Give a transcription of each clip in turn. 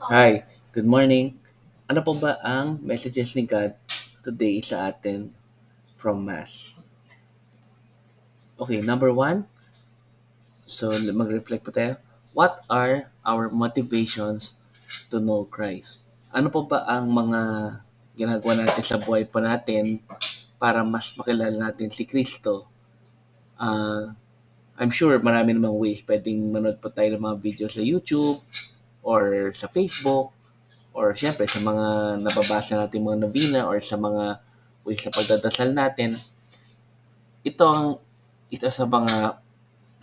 Hi, good morning. Ano po ba ang messages ni God today sa atin from Mass? Okay, number one, so mag-reflect po tayo. What are our motivations to know Christ? Ano po ba ang mga ginagawa natin sa buhay po natin para mas makilala natin si Kristo? Ah, I'm sure marami namang ways. Pwedeng manood po tayo ng mga video sa YouTube or sa Facebook or siyempre sa mga nababasa natin mga novena or sa mga ways sa pagdadasal natin, ito ang ito sa mga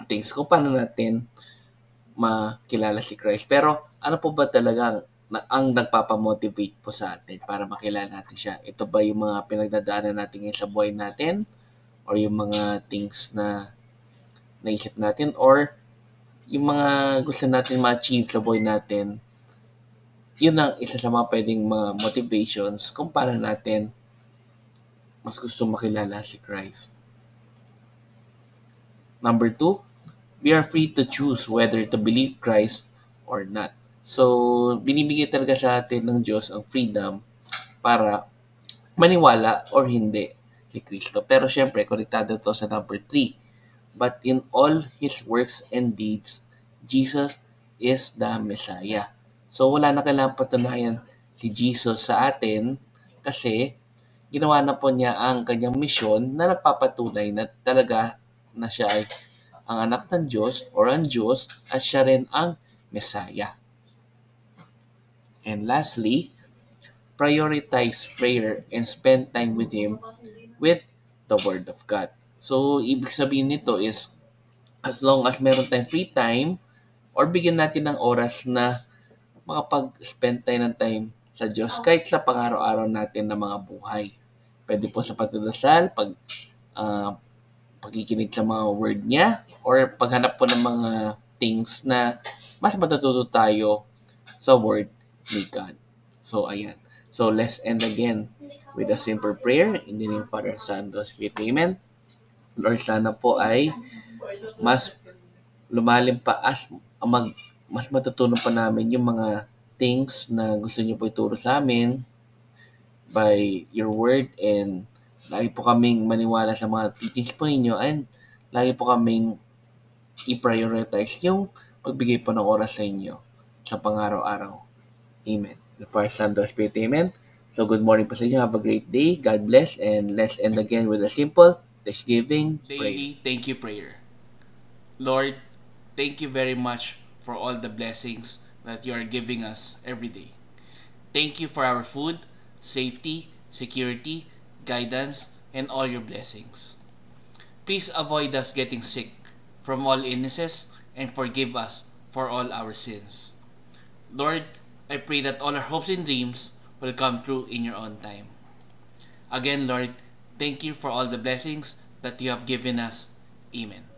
things kung paano natin makilala si Christ. Pero ano po ba talaga ang nagpapamotivate po sa atin para makilala natin siya? Ito ba yung mga pinagdadaanan natin ngayon sa buhay natin? Or yung mga things na naisip natin? Or yung mga gusto natin ma-achieve sa buhay natin? Yun ang isa sa mga pwedeng mga motivations kung paano natin mas gusto makilala si Christ. Number two, we are free to choose whether to believe Christ or not. So, binibigay talaga sa atin ng Diyos ang freedom para maniwala or hindi kay Kristo. Pero syempre, konektado to sa number three. But in all His works and deeds, Jesus is the Messiah. So, wala na kailangang patunayan si Jesus sa atin kasi ginawa na po niya ang kanyang misyon na nagpapatunay na talaga na siya ay ang anak ng Diyos or ang Diyos at siya rin ang Messiah. And lastly, prioritize prayer and spend time with Him with the Word of God. So, ibig sabihin nito is as long as meron tayong free time or bigyan natin ng oras na makapag-spend tayo ng time sa Diyos kahit sa pang-araw-araw natin na mga buhay. Pwede po sa pagdadasal, uh, pagkikinig sa mga word niya, or paghanap po ng mga things na mas matututo tayo sa word ni God. So, ayan. So, let's end again with a simple prayer in the name of Father, Son, and Spirit. Amen. Lord, sana po ay mas lumalim pa mas matutunan pa namin yung mga things na gusto niyo po ituro sa amin by your word, and lagi po kaming maniwala sa mga teachings po ninyo, and lagi po kaming i-prioritize yung pagbigay po ng oras sa inyo sa pang-araw-araw. Amen. The Father, Son, and Spirit. Amen. So good morning po sa inyo. Have a great day. God bless. And let's end again with a simple Thanksgiving prayer. Daily thank you prayer. Lord, thank you very much for all the blessings that you are giving us every day. Thank you for our food, safety, security, guidance, and all your blessings. Please avoid us getting sick from all illnesses and forgive us for all our sins. Lord, I pray that all our hopes and dreams will come true in your own time. Again, Lord, thank you for all the blessings that you have given us. Amen.